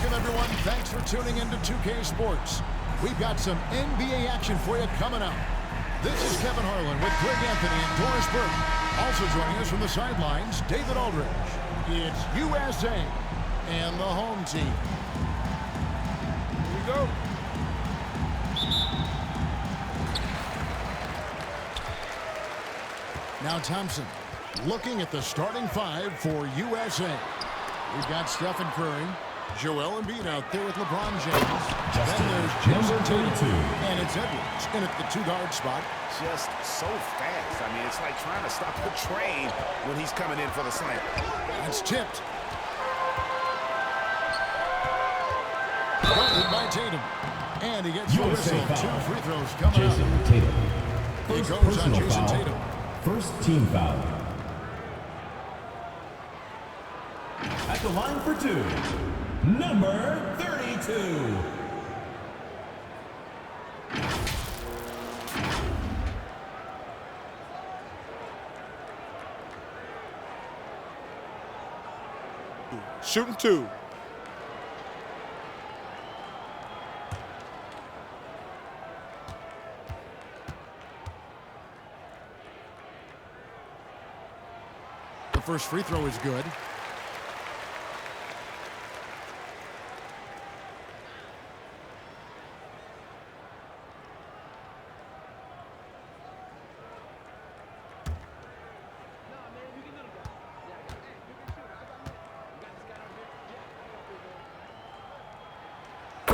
Welcome, everyone. Thanks for tuning into 2K Sports. We've got some NBA action for you coming up. This is Kevin Harlan with Greg Anthony and Doris Burke. Also joining us from the sidelines, David Aldridge. It's USA and the home team. Here we go. Now Thompson looking at the starting five for USA. We've got Stephen Curry, Joel Embiid out there with LeBron James. Then there's Jason Tatum, and it's Edwards in at the two-guard spot. Just so fast. I mean, it's like trying to stop a train when he's coming in for the slam. It's tipped. Guarded by Tatum. And he gets the whistle. 2 free throws coming up. Jason Tatum. It goes on Jason Tatum. First team foul. At the line for 2, number 32. Shooting 2. The first free throw is good.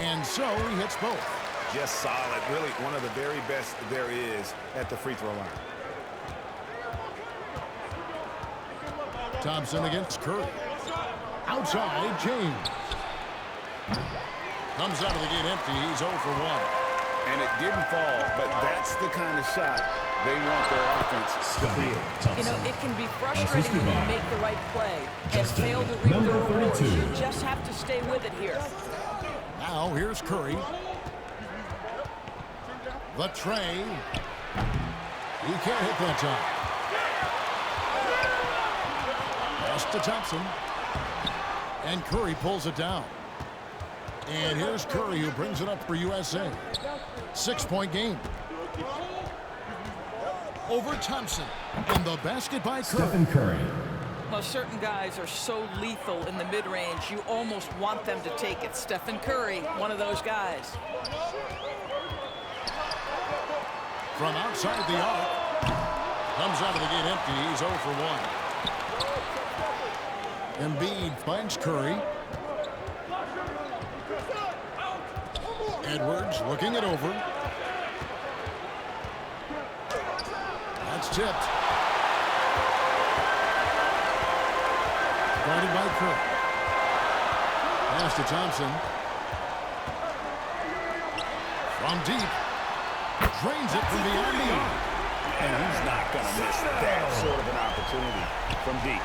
And so he hits both. Just solid. Really one of the very best there is at the free throw line. Thompson against Curry. Outside, James. Comes out of the gate empty. He's 0 for 1. And it didn't fall, but that's the kind of shot they want their offense to be. You know, it can be frustrating when you make the right play and fail to reap the rewards. You just have to stay with it here. Now here's Curry. The tray. He can't hit that time. Pass to Thompson. And Curry pulls it down. And here's Curry who brings it up for USA. 6-point game. Over Thompson. And the basket by Curry. Stephen Curry. Well, certain guys are so lethal in the mid-range, you almost want them to take it. Stephen Curry, one of those guys. From outside the arc. Comes out of the gate empty. He's 0 for 1. Embiid finds Curry. Edwards looking it over. That's tipped. Guarded by Curry. Pass to Thompson. From deep. Drains it from beyond the arc. And he's not going to miss that sort of an opportunity from deep.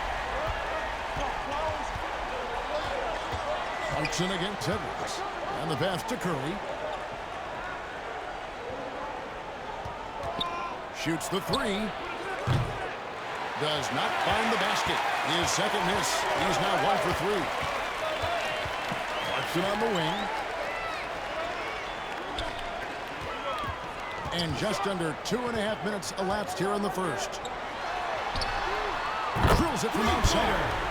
Clarkson against Edwards. And the pass to Curry. Shoots the 3. Does not find the basket. His second miss. He's now 1 for 3. Clarkson on the wing. And just under 2.5 minutes elapsed here in the first. Drills it from outside.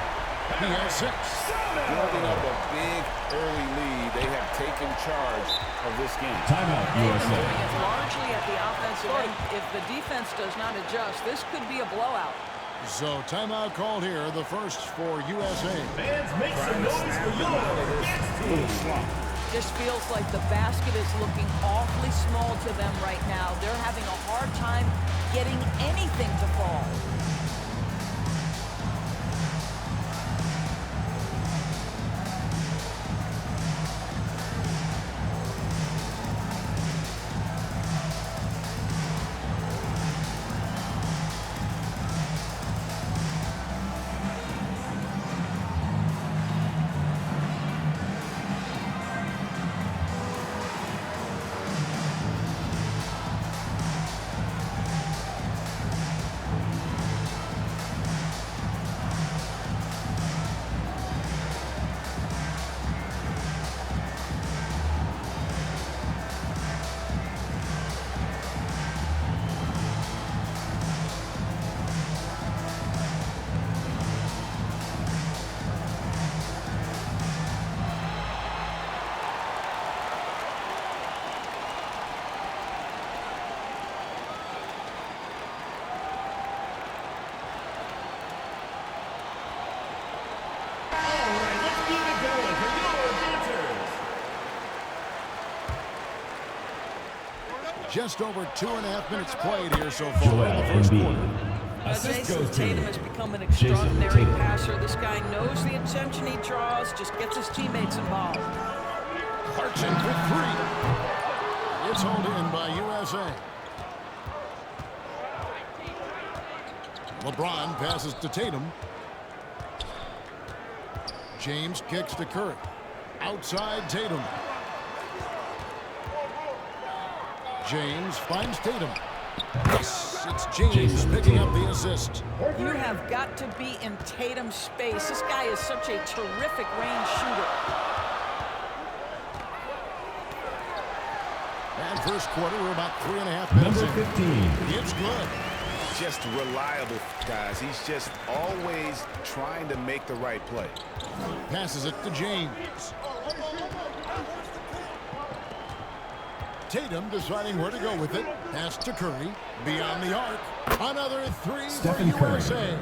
He has 6. Building up a big early lead. They have taken charge of this game. Timeout, USA. Doing it largely at the offensive end. If the defense does not adjust, this could be a blowout. So timeout called here, the first for USA. Fans, make some noise for your team. Just feels like the basket is looking awfully small to them right now. They're having a hard time getting anything to fall. Just over 2.5 minutes played here so far in the first quarter. Jason Tatum has become an extraordinary passer. This guy knows the attention he draws, just gets his teammates involved. Clarkson for three. It's hauled in by USA. LeBron passes to Tatum. James kicks to Curry. Outside Tatum. James finds Tatum. Yes, it's James picking up the assist. You have got to be in Tatum's space. This guy is such a terrific range shooter. And first quarter, we're about 3.5 minutes in. Number 15. It's good. Just reliable, guys. He's just always trying to make the right play. Passes it to James. Tatum deciding where to go with it. Pass to Curry. Beyond the arc. Another three for USA.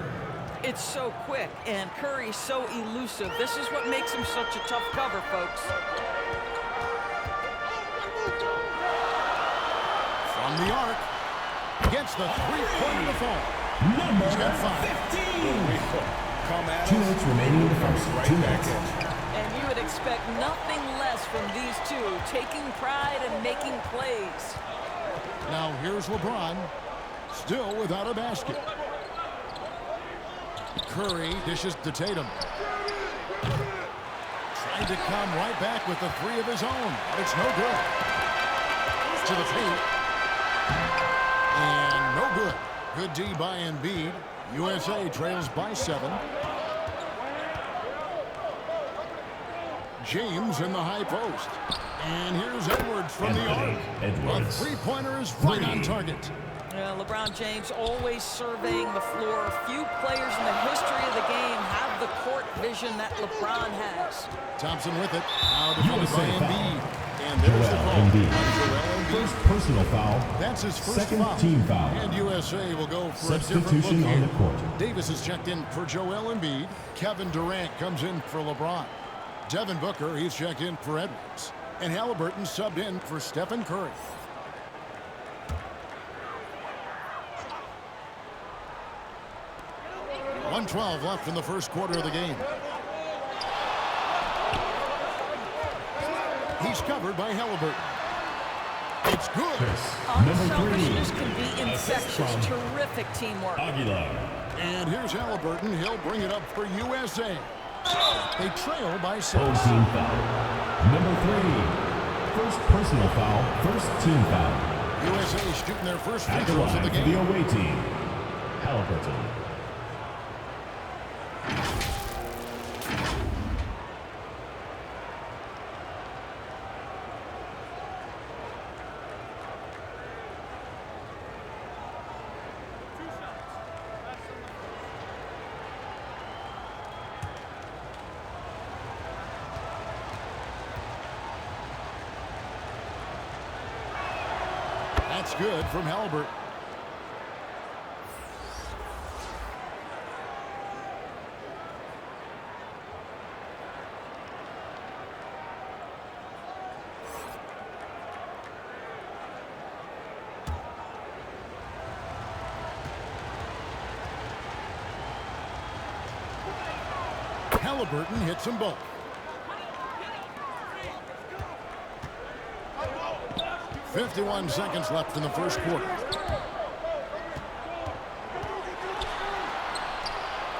It's so quick, and Curry's so elusive. This is what makes him such a tough cover, folks. From the arc. Gets the three-pointer to fall. Number He's got 5. 15. Come at 2 minutes remaining in the first. Right 2 back minutes. at you. And you would expect nothing less from these two, taking pride and making plays. Now here's LeBron, still without a basket. Curry dishes to Tatum. Trying to come right back with the three of his own. It's no good. To the paint. And no good. Good D by Embiid. USA trails by 7. James in the high post. And here's Edwards from the arc. A three-pointer is right on target. LeBron James always surveying the floor. Few players in the history of the game have the court vision that LeBron has. Thompson with it. Now defended by Embiid. And Joel there's the call. Embiid. Joel Embiid. First personal foul. That's his first Second foul. team foul. And USA will go for a different Substitution look on here. the court. Davis is checked in for Joel Embiid. Kevin Durant comes in for LeBron. Devin Booker, he's checked in for Edwards. And Halliburton subbed in for Stephen Curry. .112 left in the first quarter of the game. He's covered by Halliburton. It's good. Unselfishness can be infectious. Terrific teamwork. Aguilar. And here's Halliburton. He'll bring it up for USA. They trail by 6. Home team foul. Number 3. First personal foul. First team foul. USA shooting their first free At the throws of line the for the game. away team. Halliburton. That's good from Halliburton. Halliburton hits them both. .51 seconds left in the first quarter.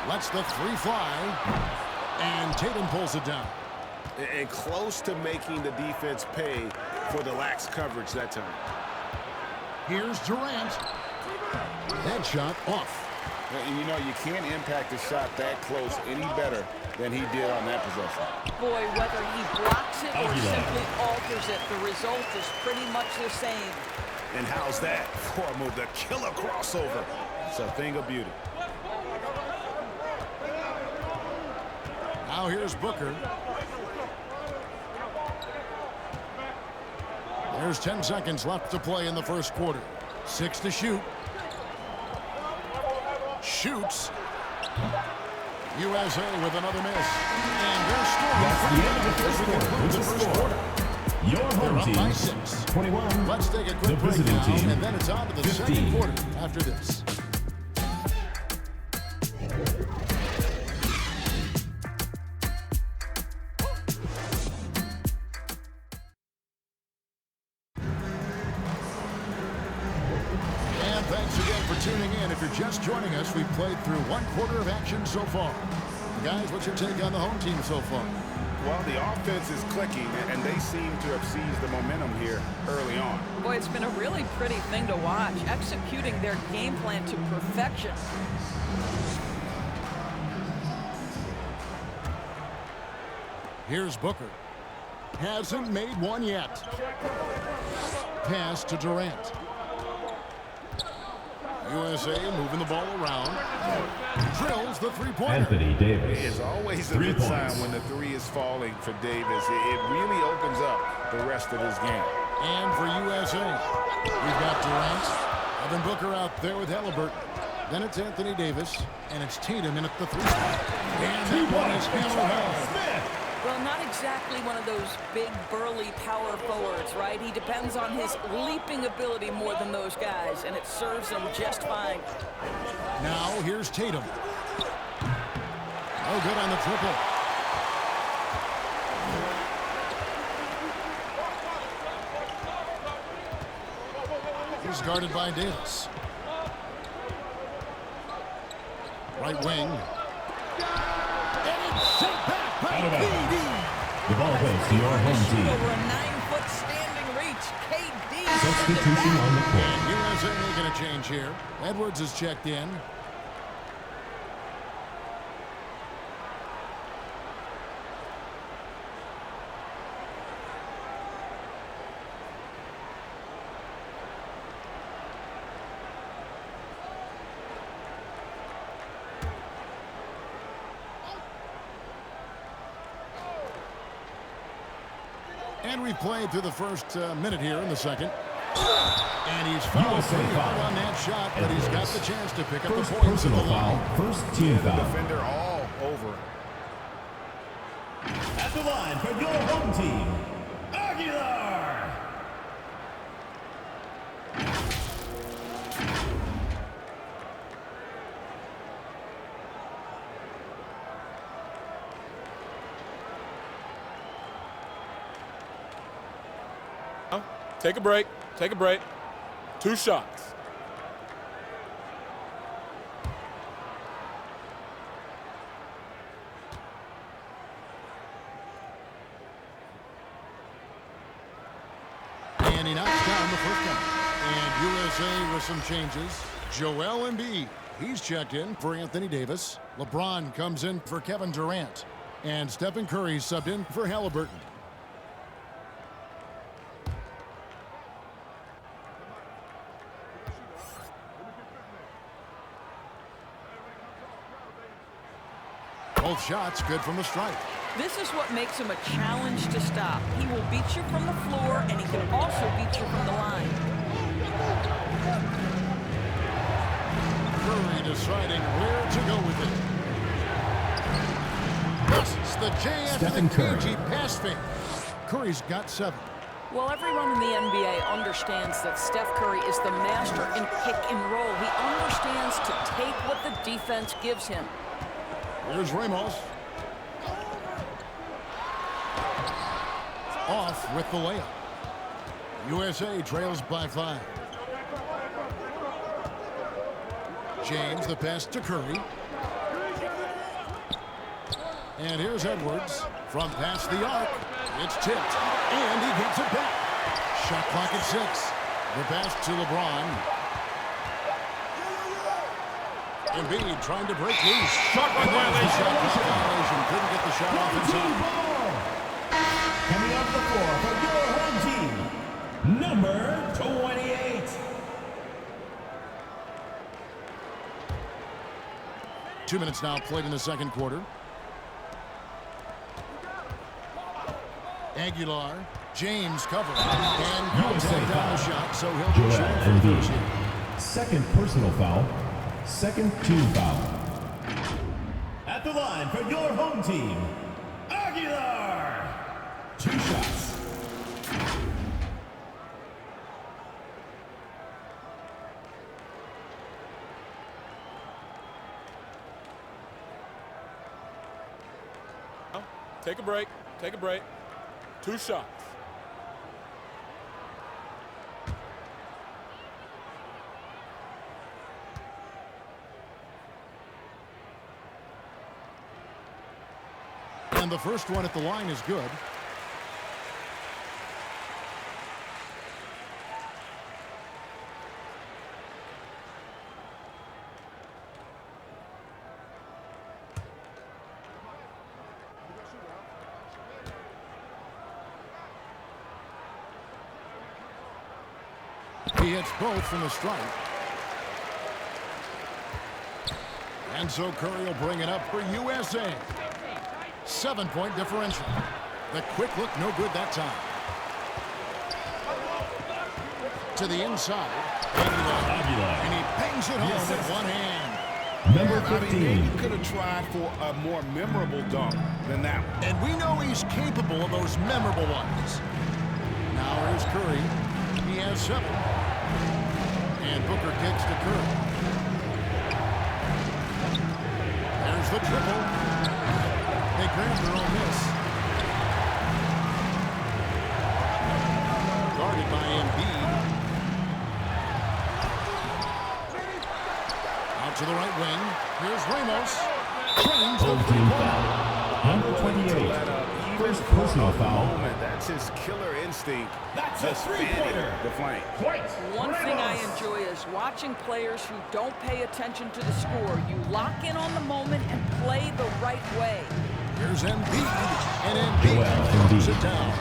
Lets the three fly. And Tatum pulls it down. And close to making the defense pay for the lax coverage that time. Here's Durant. Headshot off. And you know, you can't impact a shot that close any better than he did on that possession. Boy, whether he blocks it or simply alters it, the result is pretty much the same. And how's that for a move? The killer crossover. It's a thing of beauty. Now here's Booker. There's 10 seconds left to play in the first quarter. 6 to shoot. Shoots. USA with another miss. And they're scoring. That's the end of the first quarter. The first quarter. Your They're home up team, by 6. 21. Let's take a The quick break visiting now, team, and then it's on to the 15. second quarter after this. And thanks again for tuning in. If you're just joining us, we've played through one quarter of action so far. Guys, what's your take on the home team so far? Well, the offense is clicking, and they seem to have seized the momentum here early on. Boy, it's been a really pretty thing to watch, executing their game plan to perfection. Here's Booker. Hasn't made one yet. Pass to Durant. USA moving the ball around. Drills the three-pointer. Anthony Davis. It's always a 3 good points. sign when the three is falling for Davis. It really opens up the rest of his game. And for USA, we've got Durant. Evan Booker out there with Halliburton. Then it's Anthony Davis, and it's Tatum in at the three spot. And that one is hammered home. Well, not exactly one of those big, burly power forwards, right? He depends on his leaping ability more than those guys, and it serves him just fine. Now here's Tatum. Oh, good on the triple. He's guarded by Davis. Right wing. And it's sent back by Out of bounds. KD. The ball goes to your home Shoot team. over a 9-foot standing reach. KD. Substitution on the court. USA making a change here. Edwards is checked in. And we've played through the first minute here in the second. And he's fouled pretty hard on that shot, but he's got the chance to pick up First the points at the personal line. foul. First team foul. Defender all over. At the line for your home team, Aguilar. Take a break. Take a break. 2 shots. And he knocks down the first one. And USA with some changes. Joel Embiid, he's checked in for Anthony Davis. LeBron comes in for Kevin Durant. And Stephen Curry subbed in for Halliburton. Both shots good from the stripe. This is what makes him a challenge to stop. He will beat you from the floor, and he can also beat you from the line. Curry deciding where to go with it. This is the J after Stephen the Curry. KG pass fake. Curry's got 7. Well, everyone in the NBA understands that Steph Curry is the master in pick and roll. He understands to take what the defense gives him. Here's Ramos. Off with the layup. USA trails by 5. James, the pass to Curry. And here's Edwards from past the arc. It's tipped, and he gets it back. Shot clock at 6. The pass to LeBron. Embiid trying to break loose. Shot violation. Couldn't get the shot off in time. Coming off the floor for your home team, number 28. Two minutes now played in the second quarter. Aguilar, James covered, and contact down the shot, so he'll be Joel shooting for the Embiid. first here. Second personal foul. Second team foul. At the line for your home team, Aguilar. 2 shots. Take a break. Take a break. 2 shots. And the first one at the line is good. He hits both from the strike. And so Curry will bring it up for USA. 7-point differential. The quick look, no good that time. To the inside. And he bangs it home with one hand. Number 15. Maybe you could have tried for a more memorable dunk than that one. And we know he's capable of those memorable ones. Now here's Curry. He has 7. And Booker kicks to Curry. There's the triple. They grab their own miss. Guarded by Embiid. Out to the right wing. Here's Ramos. James the three-pointer. Number 28. First personal foul. That's his killer instinct. That's a Just three-pointer. fanning the flank. One thing I enjoy is watching players who don't pay attention to the score. You lock in on the moment and play the right way. Here's Embiid. And Embiid throws it down.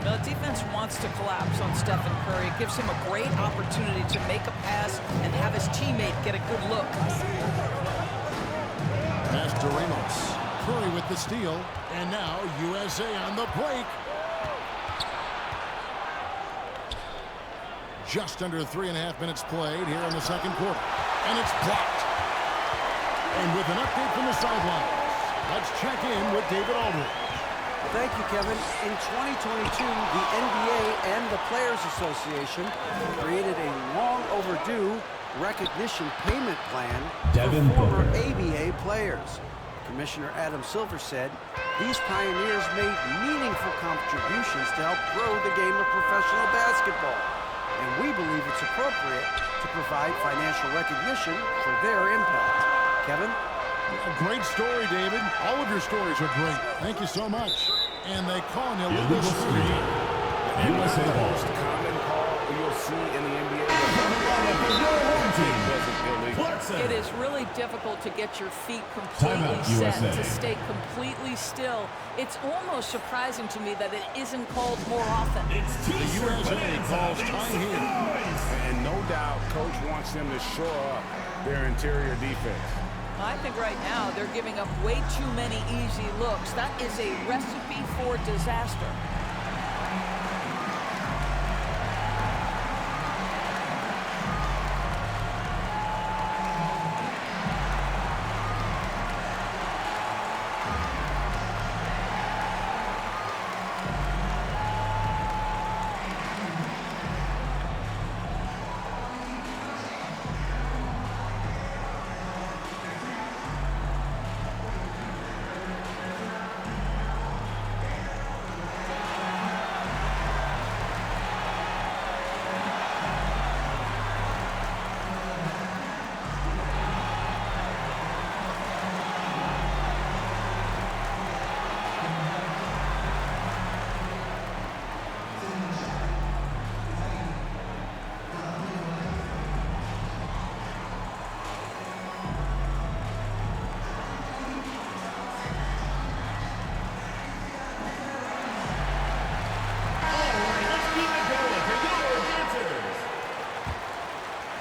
The defense wants to collapse on Stephen Curry. It gives him a great opportunity to make a pass and have his teammate get a good look. Pass to Ramos. Curry with the steal. And now USA on the break. Just under 3.5 minutes played here in the second quarter. And it's blocked. And with an update from the sideline, let's check in with David Aldridge. Thank you, Kevin. In 2022, the NBA and the Players Association created a long overdue recognition payment plan Devin for former Booker. ABA players. Commissioner Adam Silver said these pioneers made meaningful contributions to help grow the game of professional basketball. And we believe it's appropriate to provide financial recognition for their impact. Kevin? A great story, David. All of your stories are great. Thank you so much. And they call an illegal screen. USA The ball. most common call you'll see in the NBA. It is really difficult to get your feet completely Timeout, set, USA. to stay completely still. It's almost surprising to me that it isn't called more often. It's The USA calls time here. And no doubt, coach wants them to shore up their interior defense. I think right now they're giving up way too many easy looks. That is a recipe for disaster.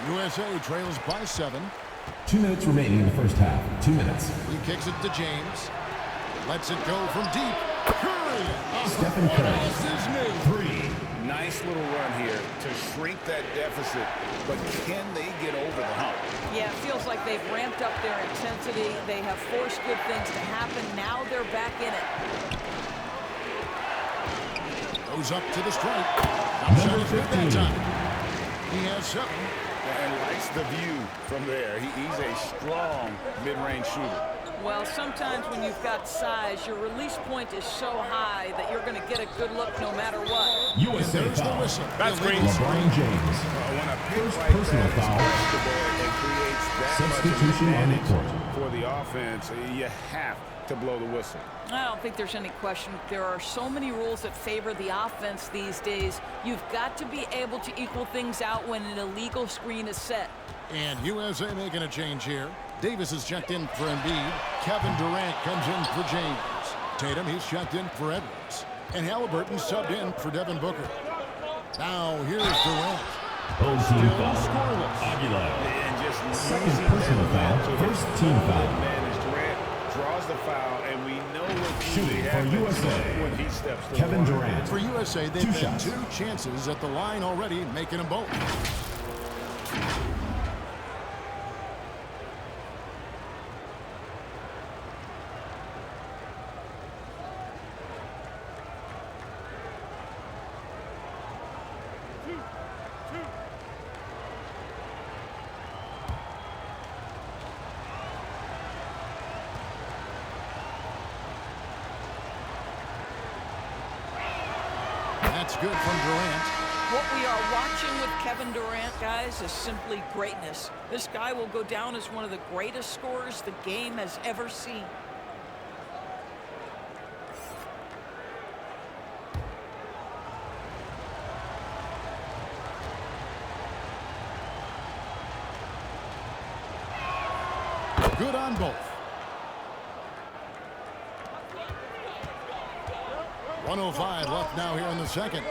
USA trails by 7. 2 minutes remaining in the first half. 2 minutes. He kicks it to James. Lets it go from deep. Curry! Stephen Curry. This is new. 3. Nice little run here to shrink that deficit, but can they get over the hump? Yeah, it feels like they've ramped up their intensity. They have forced good things to happen. Now they're back in it. Goes up to the strike. Shot is good that time. He has 7. And likes the view from there. He's a strong mid-range shooter. Well, sometimes when you've got size, your release point is so high that you're going to get a good look no matter what. USA There's the foul. whistle. That's green. LeBron James. When a pick First like personal that is foul. basketball, it creates that Substitution much on the advantage court. for the offense. You have to blow the whistle. I don't think there's any question. There are so many rules that favor the offense these days. You've got to be able to equal things out when an illegal screen is set. And USA making a change here. Davis is checked in for Embiid. Kevin Durant comes in for James. Tatum, he's checked in for Edwards. And Halliburton subbed in for Devin Booker. Now here's Durant. Old team Still foul. scoreless. Aguilar. And just Second easy personal that foul. to First his team own foul. advantage. Durant draws the foul, and we know what Shooting for happens USA. when he steps to the Kevin line. Durant. For USA, they've Two had shots. 2 chances at the line already, making them both. That's good from Durant. What we are watching with Kevin Durant, guys, is simply greatness. This guy will go down as one of the greatest scorers the game has ever seen. Good on both. 1:05 left now here in the second.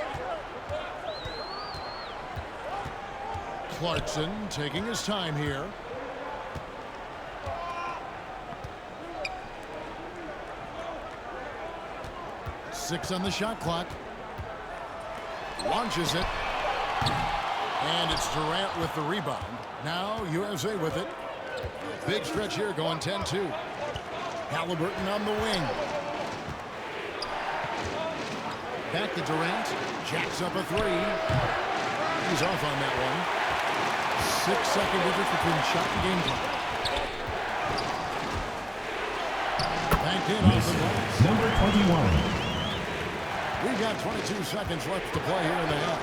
Clarkson taking his time here. Six on the shot clock. Launches it. And it's Durant with the rebound. Now USA with it. Big stretch here going 10-2. Halliburton on the wing. Back to Durant. Jacks up a 3. He's off on that one. 6-second difference between shot and game clock. Back in off the glass. Number 21. We've got 22 seconds left to play here in the half.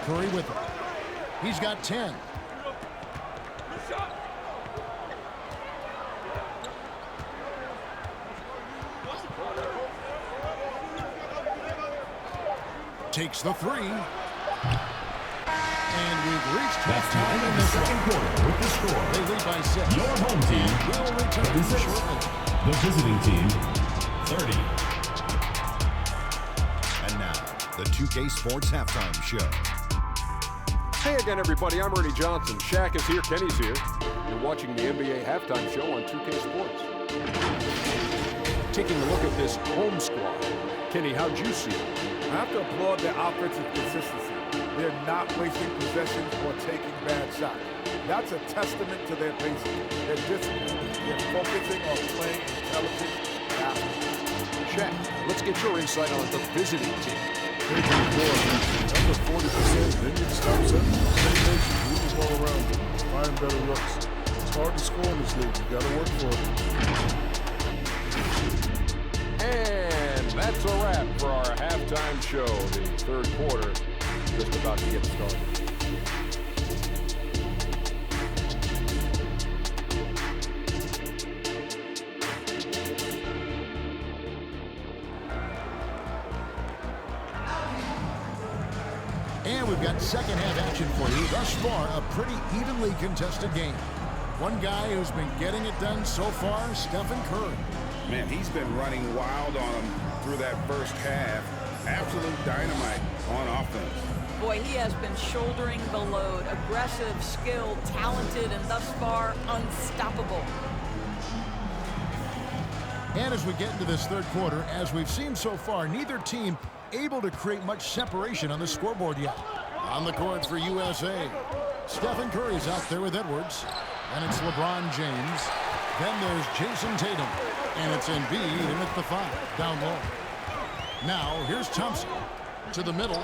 Curry with it. He's got 10. Takes the 3. And we've reached That's the halftime end in of the this second one. quarter with the score. They lead by 6. Your home team, We'll return 36. shortly. The visiting team, 30. And now, the 2K Sports Halftime Show. Hey again, everybody. I'm Ernie Johnson. Shaq is here. Kenny's here. You're watching the NBA Halftime Show on 2K Sports. Taking a look at this home squad. Kenny, how'd you see it? I have to applaud their offensive consistency. They're not wasting possessions or taking bad shots. That's a testament to their basics. They're disciplined. They're focusing on playing intelligent basketball. Shaq, let's get your insight on the visiting team. Under 40%, then you stop setting. Same nation, move the ball around them. Find better looks. It's hard to score in this league. You got to work for it. And that's a wrap for our halftime show. The third quarter just about to get started. And we've got second half action for you. Thus far, a pretty evenly contested game. One guy who's been getting it done so far, Stephen Curry. Man, he's been running wild on them through that first half. Absolute dynamite on offense. Boy, he has been shouldering the load. Aggressive, skilled, talented, and thus far, unstoppable. And as we get into this third quarter, as we've seen so far, neither team able to create much separation on the scoreboard yet. On the court for USA, Stephen Curry's out there with Edwards. And it's LeBron James. Then there's Jason Tatum. And it's Embiid in at the 5, down low. Now, here's Thompson to the middle.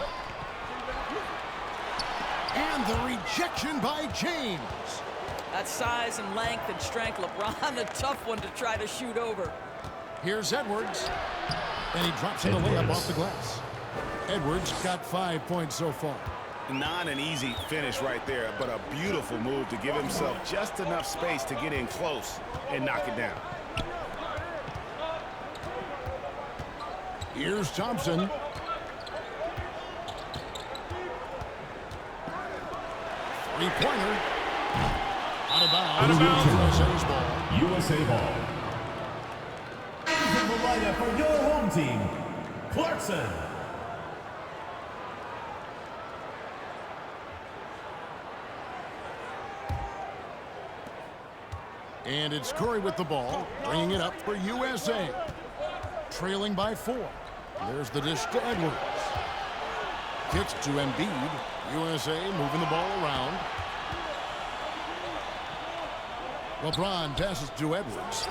And the rejection by James. That size and length and strength, LeBron, a tough one to try to shoot over. Here's Edwards. And he drops in the layup off the glass. Edwards got 5 points so far. Not an easy finish right there, but a beautiful move to give himself just enough space to get in close and knock it down. Here's Thompson. Three-pointer. Out of bounds. USA's ball. USA ball. In the lineup for your home team, Clarkson. And it's Curry with the ball, bringing it up for USA. Trailing by 4. There's the dish to Edwards. Kicks to Embiid. USA moving the ball around. LeBron passes to Edwards.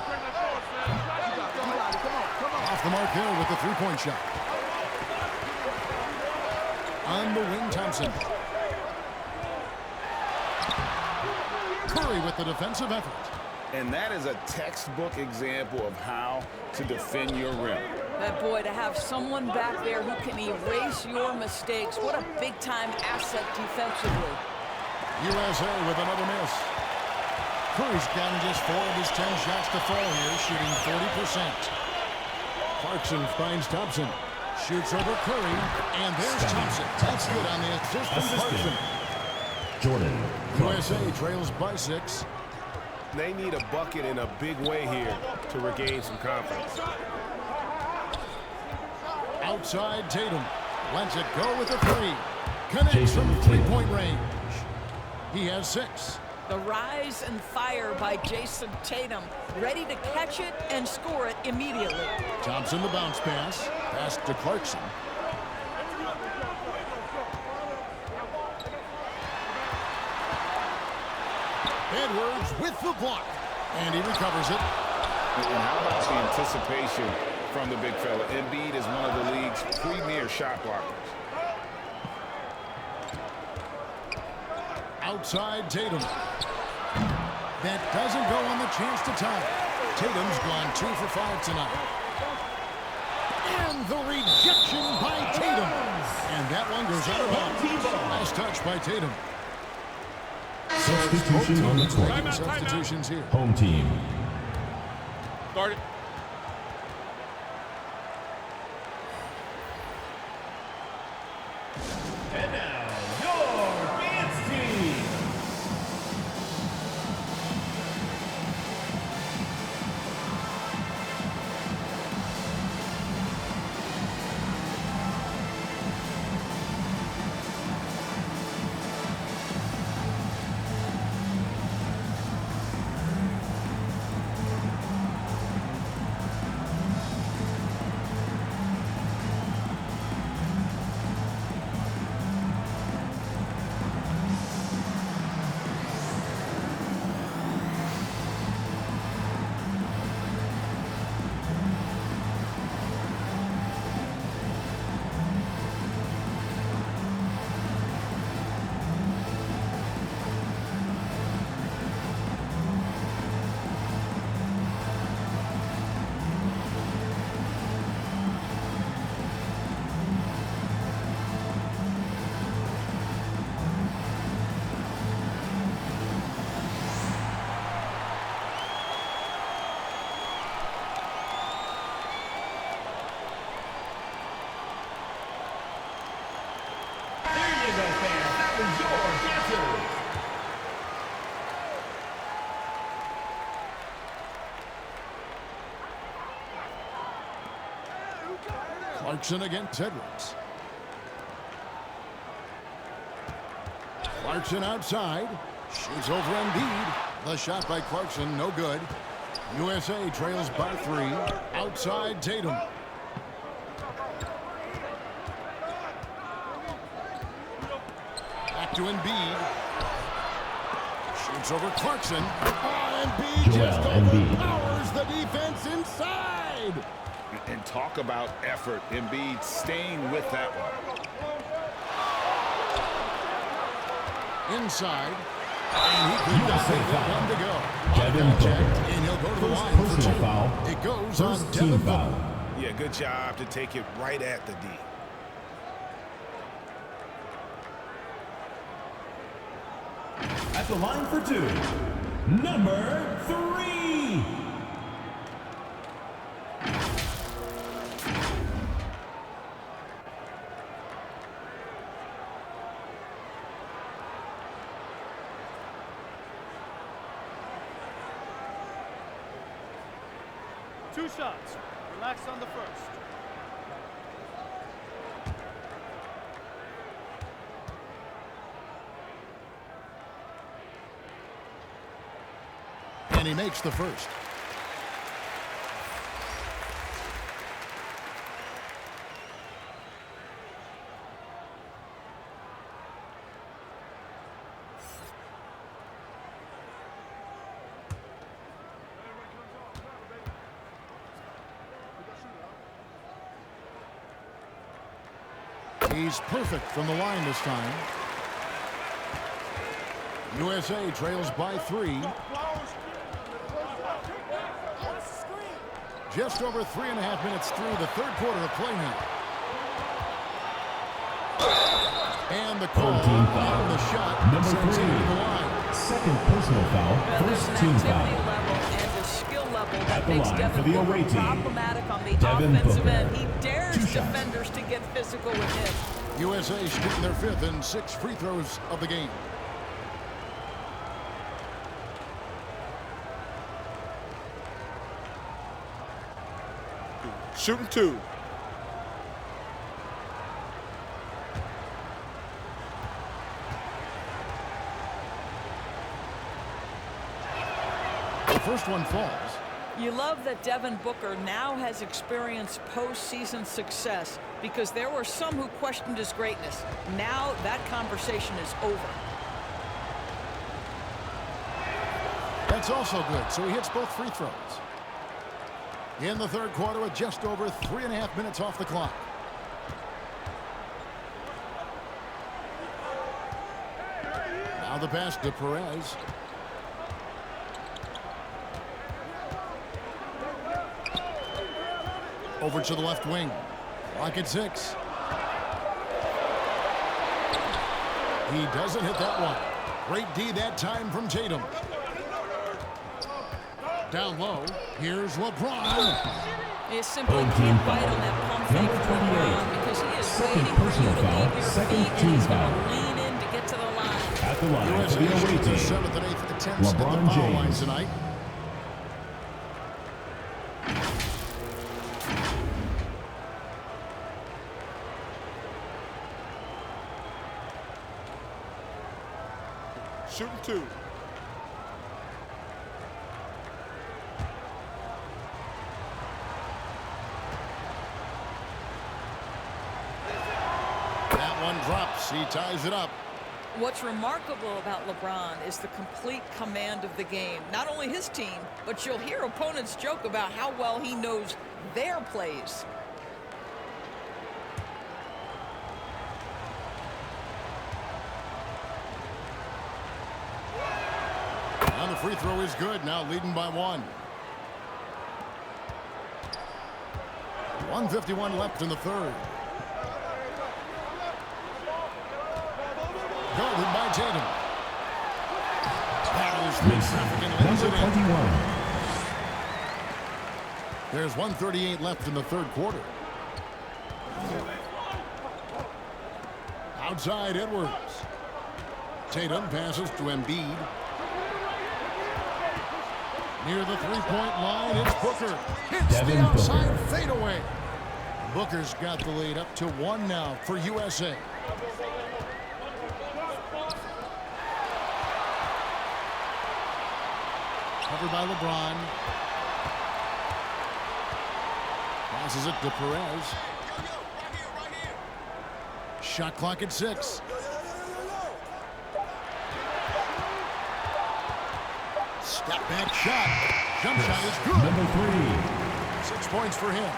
Off the mark there with the three-point shot. On the wing, Thompson. Curry with the defensive effort. And that is a textbook example of how to defend your rim. That boy, to have someone back there who can erase your mistakes, what a big-time asset defensively. USA with another miss. Curry's gotten just 4 of his 10 shots to fall here, shooting 40%. Clarkson finds Thompson. Shoots over Curry, and there's Thompson. That's good on the assist from Clarkson. Jordan. USA trails by 6. They need a bucket in a big way here to regain some confidence. Outside Tatum. Lets it go with a 3. Connects from 3-point range. He has 6. The rise and fire by Jason Tatum, ready to catch it and score it immediately. Thompson the bounce pass. Pass to Clarkson. Edwards with the block. And he recovers it. And how about the anticipation from the big fella? Embiid is one of the league's premier shot blockers. Outside Tatum. That doesn't go on the chance to tie. Tatum's gone 2 for 5 tonight. And the rejection by Tatum. And that one goes out of bounds. Nice touch by Tatum. Substitution on the court. Substitutions here. Home team. Start it. And now, your dance team. Clarkson against Edwards. Clarkson outside. Shoots over Embiid. The shot by Clarkson, no good. USA trails by 3. Outside Tatum. Back to Embiid. Shoots over Clarkson. Oh, Embiid just overpowers the defense inside. And talk about effort. Embiid staying with that one. Inside. And he could not make that one to go. Devin Booker. And he'll go to the First line for personal 2. foul. It goes First on team Devin foul. Booker. Yeah, good job to take it right at the D. At the line for 2, number 3. Two shots. Relax on the first. And he makes the first. He's perfect from the line this time. USA trails by 3. Just over 3.5 minutes through the third quarter of play now. And the call on the shot Number sends 3. him to the line. Second personal foul. First team foul. Level and the skill level that At the makes line Devin for the Booker away team, problematic on the Devin offensive Booker. end. He dares 2 shots. defenders to get physical with him. USA shooting their 5th and 6 free throws of the game. Shooting 2. The first one falls. You love that Devin Booker now has experienced postseason success because there were some who questioned his greatness. Now that conversation is over. That's also good, so he hits both free throws. In the third quarter with just over 3.5 minutes off the clock. Now the pass to Perez. Over to the left wing. Clock at 6. He doesn't hit that one. Great D that time from Tatum. Down low, here's LeBron. You simply can't bite on that pump fake Number from 28. LeBron because he is Second waiting for you personal to foul. leave your Second feet and team he's foul. going to lean in to get to the line. At the line for USA the away shooting their team, 7th and 8th attempts at the LeBron foul line James. tonight. Shooting 2. That one drops. He ties it up. What's remarkable about LeBron is the complete command of the game. Not only his team, but you'll hear opponents joke about how well he knows their plays. And the free throw is good. Now leading by 1. 1:51 left in the third. Guarded by Tatum. Battles through traffic and lays number it in. 21. There's 1:38 left in the third quarter. Outside Edwards. Tatum passes to Embiid. Near the three-point line, it's Booker. Hits Devin the outside Booker. fadeaway. Booker's got the lead up to 1 now for USA. Covered by LeBron. Passes it to Perez. Shot clock at 6. Step back shot. Jump shot is good. Number 3. 6 points for him.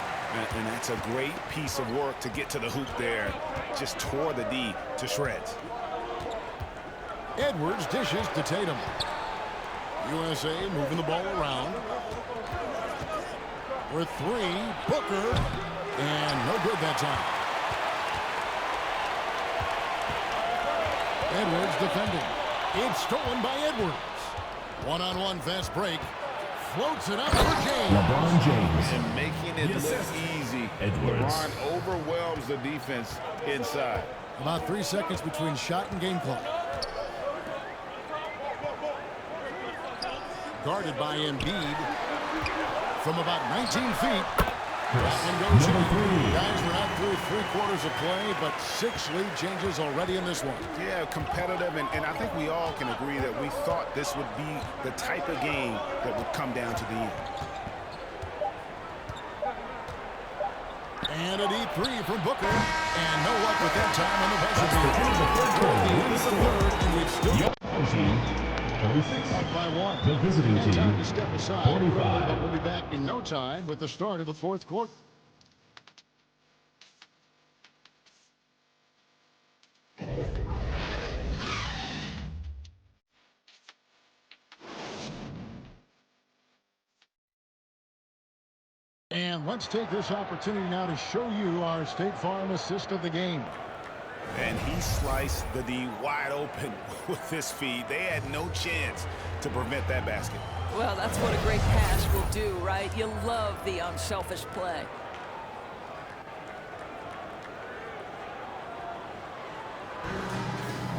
And that's a great piece of work to get to the hoop there. Just tore the D to shreds. Edwards dishes to Tatum. USA moving the ball around. For three, Booker. And no good that time. Edwards defending. It's stolen by Edwards. One-on-one fast break. Floats it up for James. LeBron James. And making it look easy. Edwards. LeBron overwhelms the defense inside. About 3 seconds between shot and game clock. Guarded by Embiid from about 19 feet. And goes in. Guys, we're not through 3/4 of play, but 6 lead changes already in this one. Yeah, competitive, and I think we all can agree that we thought this would be the type of game that would come down to the end. And a deep three from Booker. And no luck with that time on the buzzer beater. The end of the third, and we've still up by 1. The visiting team, Time to step aside. 45. We'll be back in no time with the start of the 4th quarter. And let's take this opportunity now to show you our State Farm assist of the game. And he sliced the D wide open with this feed. They had no chance to prevent that basket. Well, that's what a great pass will do, right? You love the unselfish play.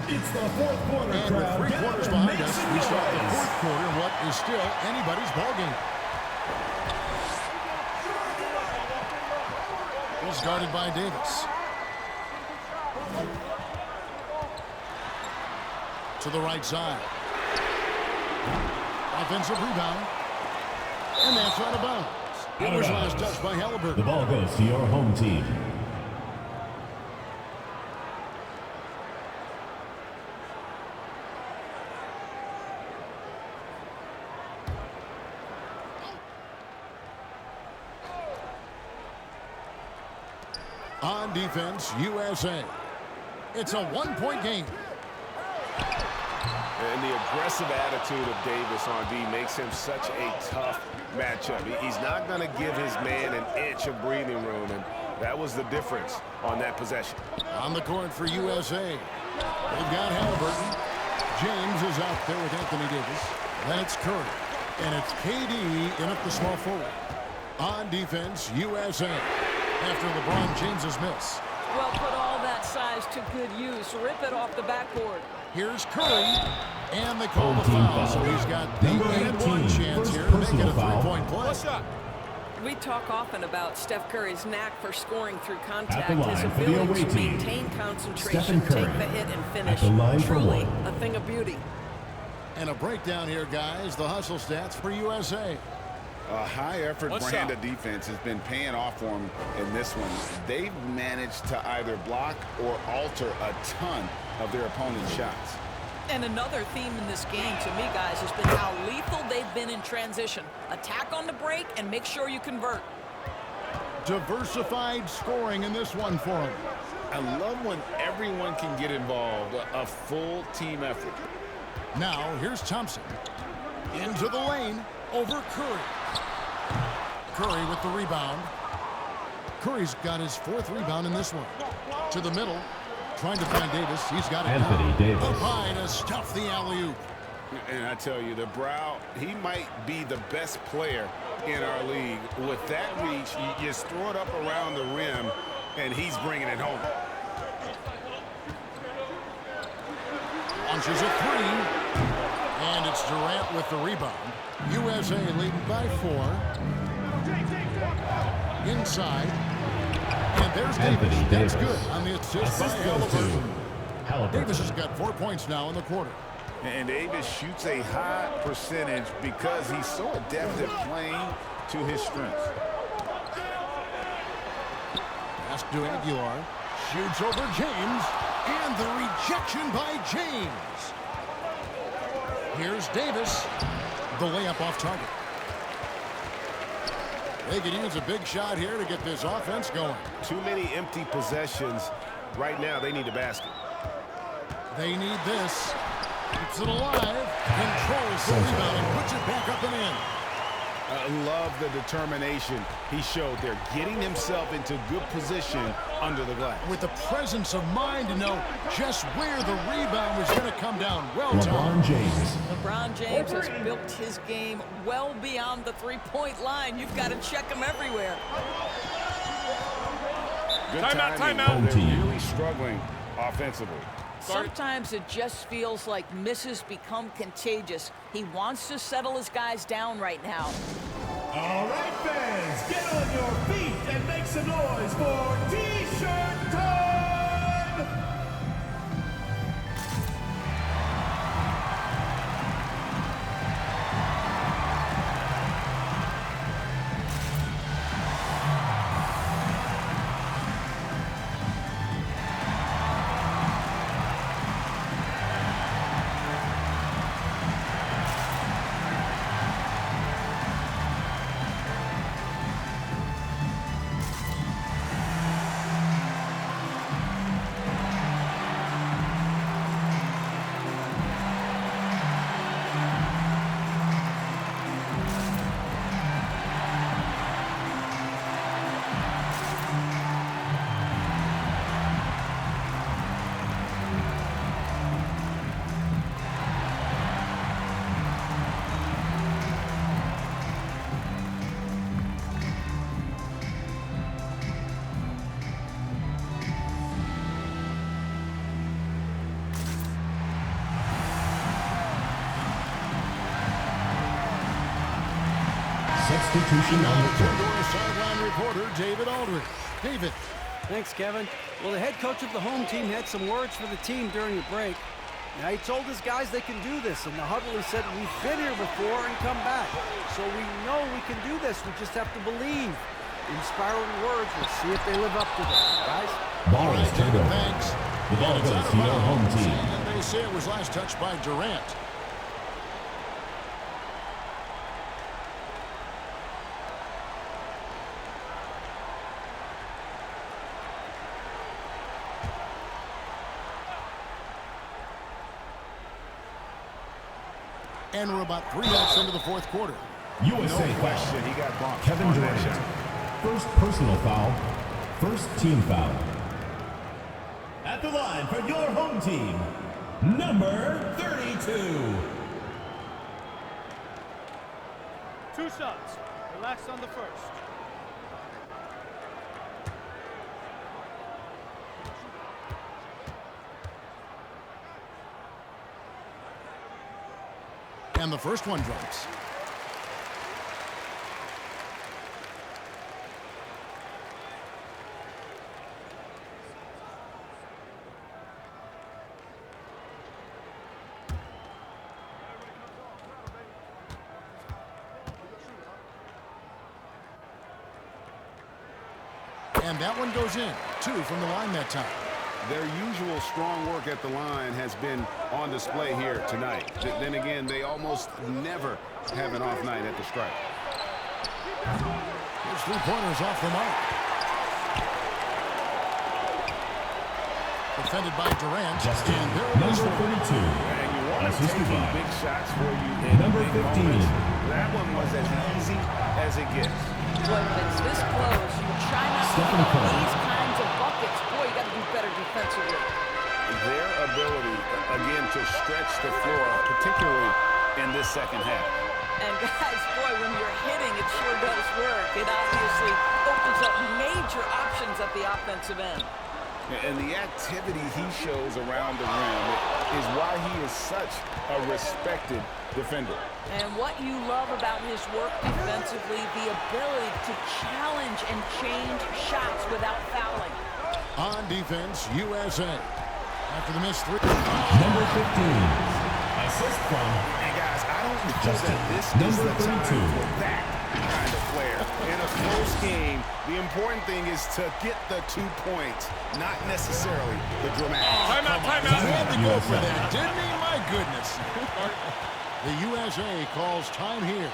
It's the 4th quarter. And with 3 quarters behind us, we start the 4th quarter, what is still anybody's ballgame. He's guarded by Davis. To the right side. Offensive rebound. And that's out of bounds. It was last touched by Halliburton. The ball goes to your home team. On defense, USA. It's a 1-point game. And the aggressive attitude of Davis on D makes him such a tough matchup. He's not going to give his man an inch of breathing room, and that was the difference on that possession. On the court for USA. They've got Halliburton. James is out there with Anthony Davis. That's Curry. And it's KD in at the small forward. On defense, USA. After LeBron James's miss. Well, put all that size to good use. Rip it off the backboard. Here's Curry. And they call the foul. So he's got the and one chance here to make it a 3-point play. We talk often about Steph Curry's knack for scoring through contact. His ability to maintain concentration, take the hit, and finish. Truly a thing of beauty. And a breakdown here, guys. The hustle stats for USA. A high-effort brand of defense has been paying off for them in this one. They've managed to either block or alter a ton of their opponent's shots. And another theme in this game, to me, guys, has been how lethal they've been in transition. Attack on the break and make sure you convert. Diversified scoring in this one for them. I love when everyone can get involved, a full team effort. Now, here's Thompson. Into the lane, over Curry. Curry with the rebound. Curry's got his 4th rebound in this one. To the middle, trying to find Davis. He's got it. Anthony Davis. Up high to stuff the alley-oop. And I tell you, the Brow, he might be the best player in our league. With that reach, you just throw it up around the rim, and he's bringing it home. Launches a 3. And it's Durant with the rebound. USA leading by 4. Inside. And there's Davis. That's good on the assist by Halliburton. Davis has got 4 points now in the quarter. And Davis shoots a high percentage because he's so adept at playing to his strengths. Pass to Aguilar. Shoots over James. And the rejection by James. Here's Davis. The layup off target. They could use a big shot here to get this offense going. Too many empty possessions. Right now, they need a basket. They need this. Keeps it alive. Controls the rebound and puts it back up and in. I love the determination he showed there, getting himself into good position under the glass. With the presence of mind to know just where the rebound was going to come down. Well LeBron James. LeBron James has built his game well beyond the three-point line. You've got to check him everywhere. Good timeout. They're really struggling offensively. Sometimes it just feels like misses become contagious. He wants to settle his guys down right now. All right, fans, get on your feet and make some noise for T-shirt time! Substitution on the court. Sideline reporter David Aldridge. David. Thanks, Kevin. Well, the head coach of the home team had some words for the team during the break. Now, he told his guys they can do this. In the huddle, he said, we've been here before and come back. So we know we can do this. We just have to believe. Inspiring words. We'll see if they live up to them, guys. Ball is turned over. Thanks. The ball goes to your home team. And they say it was last touched by Durant. And we're about 3 minutes into the fourth quarter. USA No question, he got bumped. Kevin Durant. First personal foul. First team foul. At the line for your home team, number 32. 2 shots. Relax on the first. And the first one drops. And that one goes in. 2 from the line that time. Their usual strong work at the line has been on display here tonight. Then again, they almost never have an off night at the stripe. His three-pointers off the mark. Defended by Durant. And there it is. Number 32. And you want to take big shots for you in Number big 15. moments. That one was as easy as it gets. When it's this close, you try not to make these kinds of buckets. Boy, you got to do better defensively. Their ability, again, to stretch the floor, particularly in this second half. And guys, boy, when you're hitting, it sure does work. It obviously opens up major options at the offensive end. And the activity he shows around the rim is why he is such a respected defender. And what you love about his work defensively, the ability to challenge and change shots without fouling. On defense, USA. After the missed 3. Number 15. Assist from. And guys, I don't know Justin, that this is number the time 32. for that kind of flair. In a close game, the important thing is to get the 2 points, not necessarily the dramatic. Timeout. He had to go for that, didn't he? My goodness. The USA calls time here.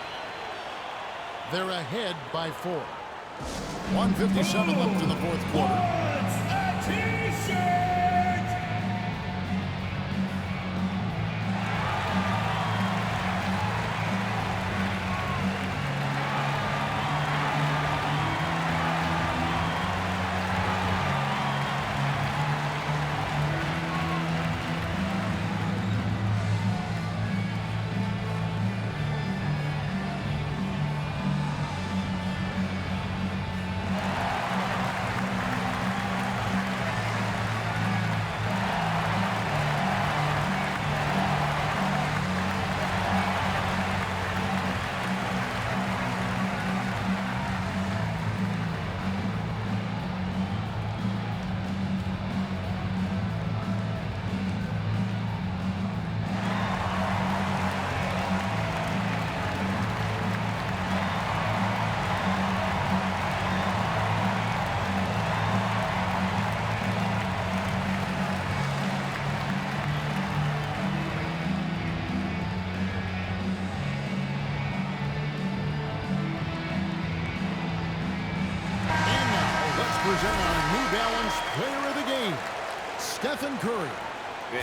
They're ahead by 4. 1:57 left in the fourth quarter. What's a T-shirt? Introducing our New Balance Player of the Game, Stephen Curry.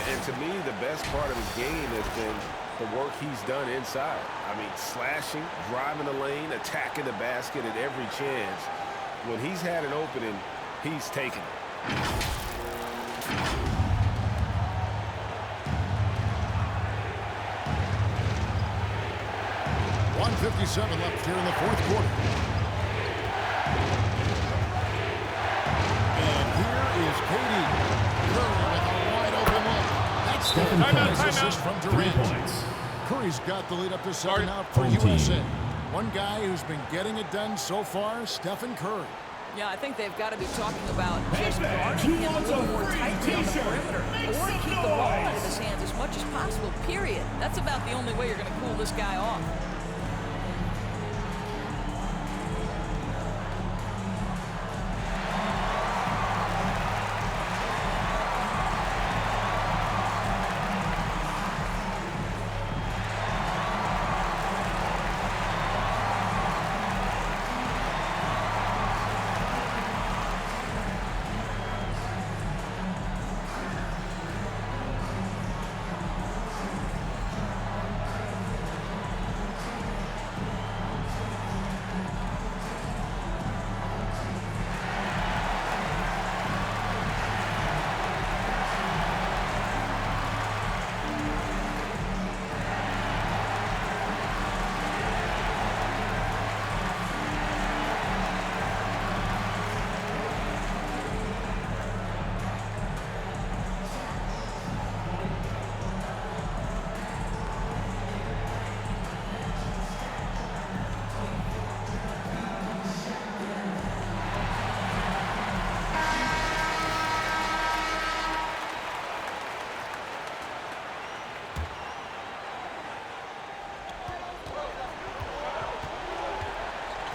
And to me, the best part of his game has been the work he's done inside. I mean, slashing, driving the lane, attacking the basket at every chance. When he's had an opening, he's taken it. 1:57 left here in the fourth quarter. And here is Katie. Curry with a wide open look. That's the nice assist from Durant. Curry's got the lead up to 7 out for USA. One guy who's been getting it done so far, Stephen Curry. Yeah, I think they've got to be talking about just guarding him a little more tightly on the perimeter, or keep the ball out of his hands as much as possible, period. That's about the only way you're going to cool this guy off.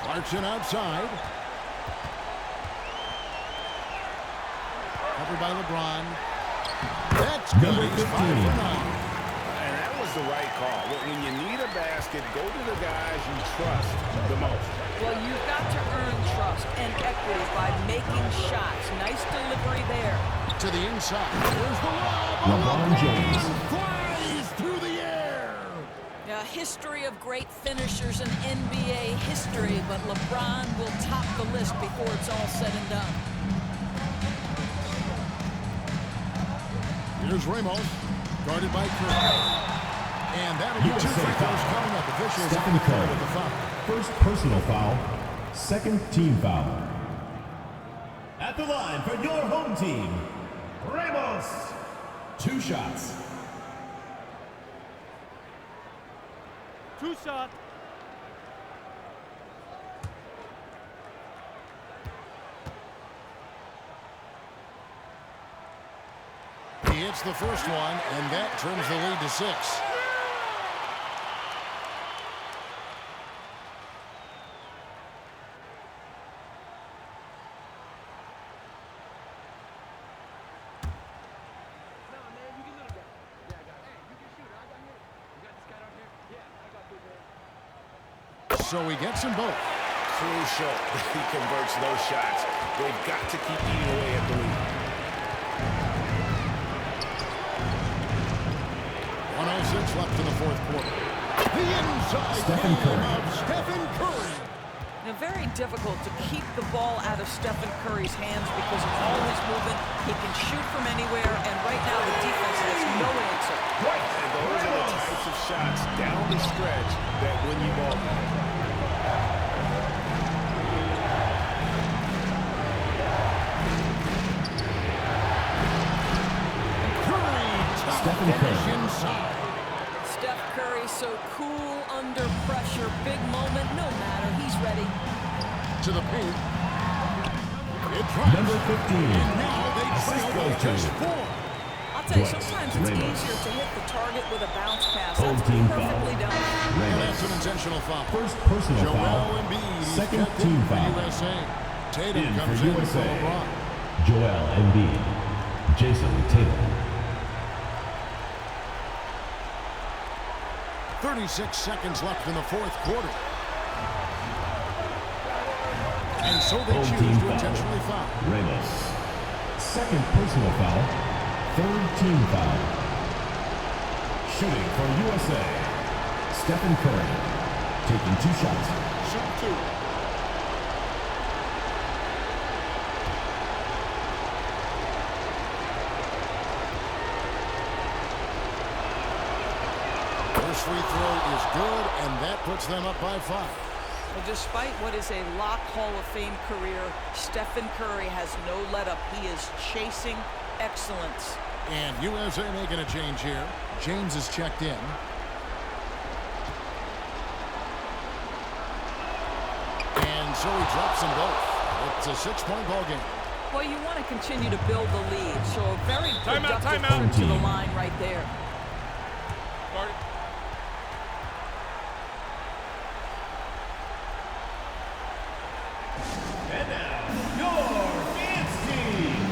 Marching outside. Covered by LeBron. That's good. He's 5 for 9. And that was the right call. When you need a basket, go to the guys you trust the most. Well, you've got to earn trust and equity by making shots. Nice delivery there. To the inside. Here's the lob. LeBron James flies through the air. A history of great finishers in NBA history, but LeBron will top the list before it's all said and done. Here's Ramos, guarded by Curry. And that'll be 2 free throws coming up. Officials Stephen Curry with the foul. First personal foul, second team foul. At the line for your home team, Ramos. 2 shots. 2 shots. He hits the first one, and that turns the lead to 6. So he gets them both. Crucial that he converts those shots. They've got to keep eating away at the lead. 1:06 left in the fourth quarter. The inside Stephen Curry. of Stephen Curry. Now, very difficult to keep the ball out of Stephen Curry's hands because of all his movement. He can shoot from anywhere, and right now the defense has no answer. And those are the types of shots down the stretch that win you ball games. Stephen Curry. Inside. Steph Curry so cool under pressure. Big moment, no matter. He's ready. To the paint. It drops. Number 15. And now they trail by just 4. I'll tell you, sometimes it's easier to hit the target with a bounce pass. Home That's team perfectly foul. done. And that's an intentional foul. First personal foul, Joel Embiid, second team foul. USA. Tatum In comes for in for USA. LeBron. Joel Embiid, Jason Tatum. 36 seconds left in the fourth quarter. And so they choose to intentionally foul. Ramos. Second personal foul. Third team foul. Shooting for USA. Stephen Curry. Taking 2 shots. Shoot 2. First free throw is good, and that puts them up by 5. Well, despite what is a lock Hall of Fame career, Stephen Curry has no let-up. He is chasing excellence. And USA making a change here. James is checked in. And so he drops them both. It's a 6-point ball game. Well, you want to continue to build the lead, so a very productive Timeout. trip to the line right there. And now, your dance team.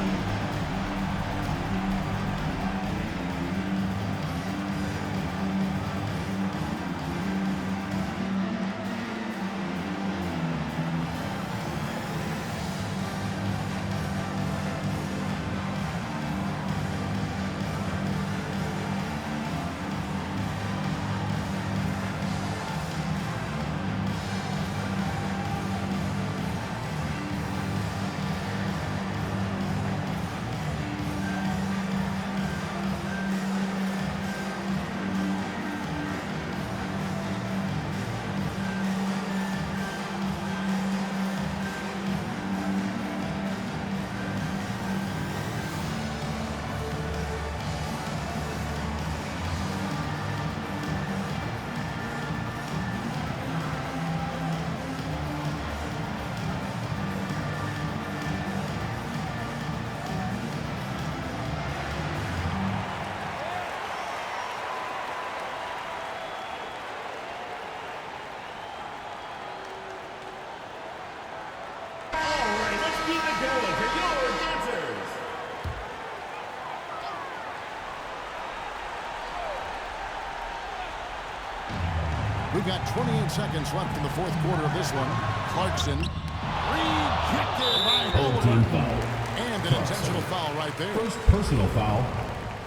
We've got 28 seconds left in the 4th quarter of this one. Clarkson rejected by Team foul. And an intentional foul right there. First personal foul.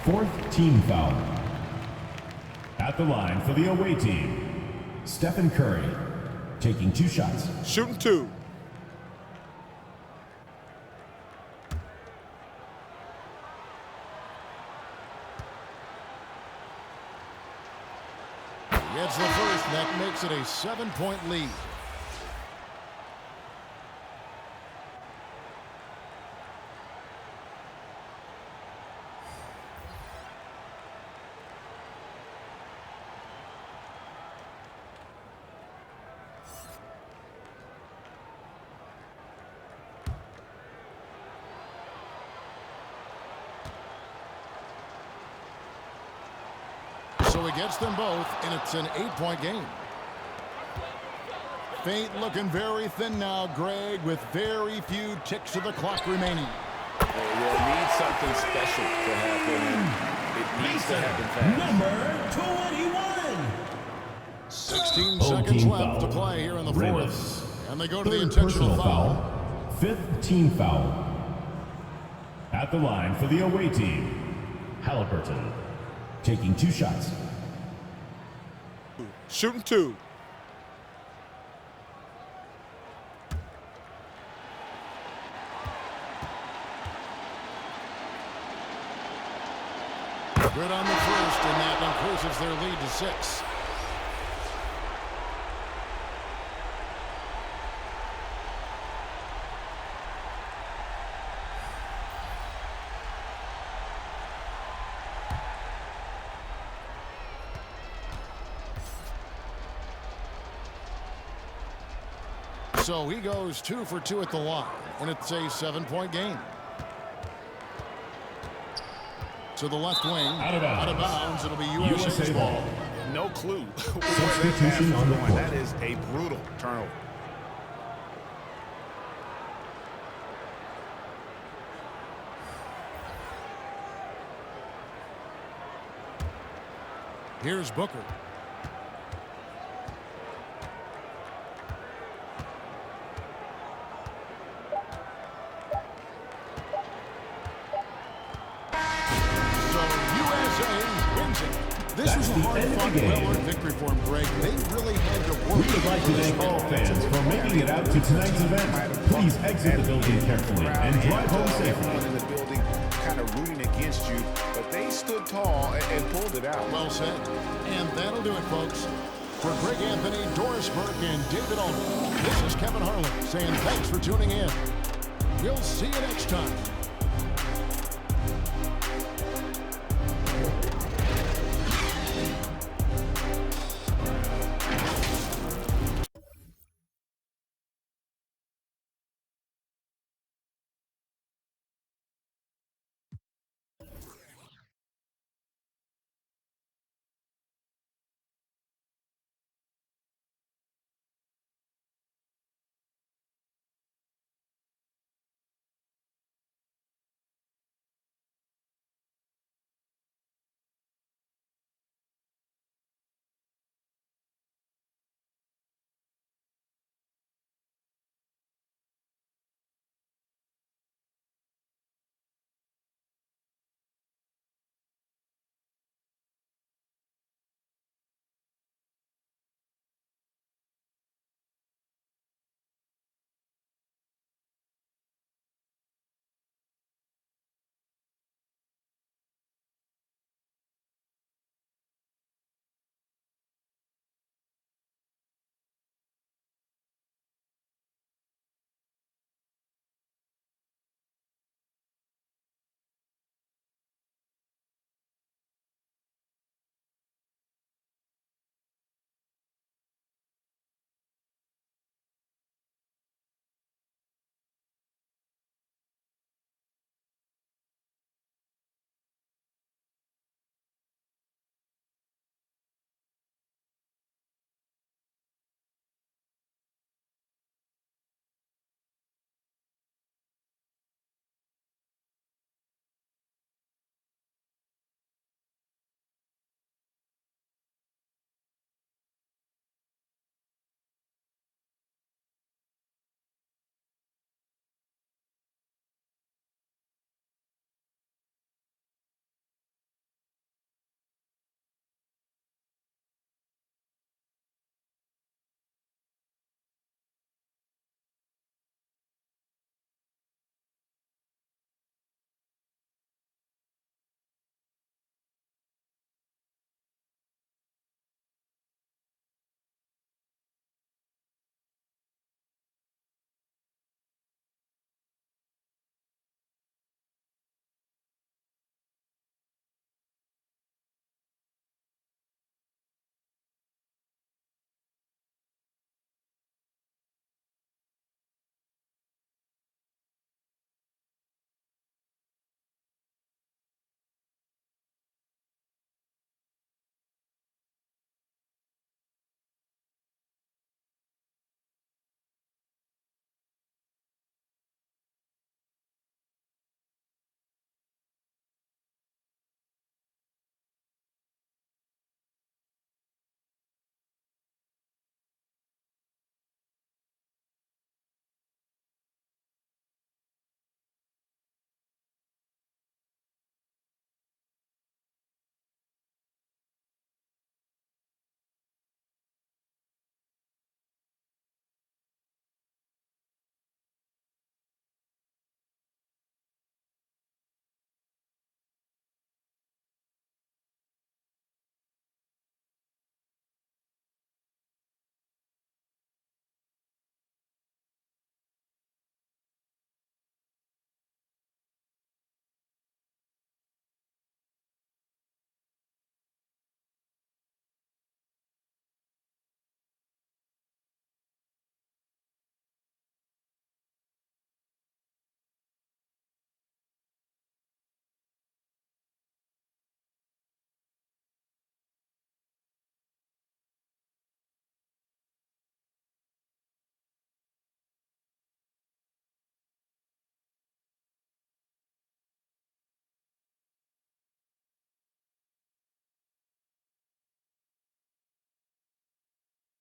4th team foul. At the line for the away team, Stephen Curry, taking 2 shots. Shooting 2. Gets the first, and that makes it a 7-point lead. So he gets them both, and it's an 8-point game. Fate looking very thin now, Greg, with very few ticks of the clock remaining. Well, it needs something special to happen. It needs to happen fast. Number 21. 16 seconds left to play here in the 4th. And they go to the intentional foul. 5th team foul. At the line for the away team, Halliburton, taking 2 shots. Shooting 2. Good on the first, and that increases their lead to 6. So he goes 2 for 2 at the line, and it's a 7-point game. To the left wing, out of bounds. It'll be USA ball. No clue. Substitution on the court. That is a brutal turnover. Here's Booker. This was a hard-fought, well-earned victory for them, Greg. They really had to work. We would like to thank all fans for making it out to tonight's event. Please exit the building carefully and drive home safely. Everyone in the building kind of rooting against you, but they stood tall and pulled it out. Well said. And that'll do it, folks. For Greg Anthony, Doris Burke, and David Allman, this is Kevin Harlan saying thanks for tuning in. We'll see you next time.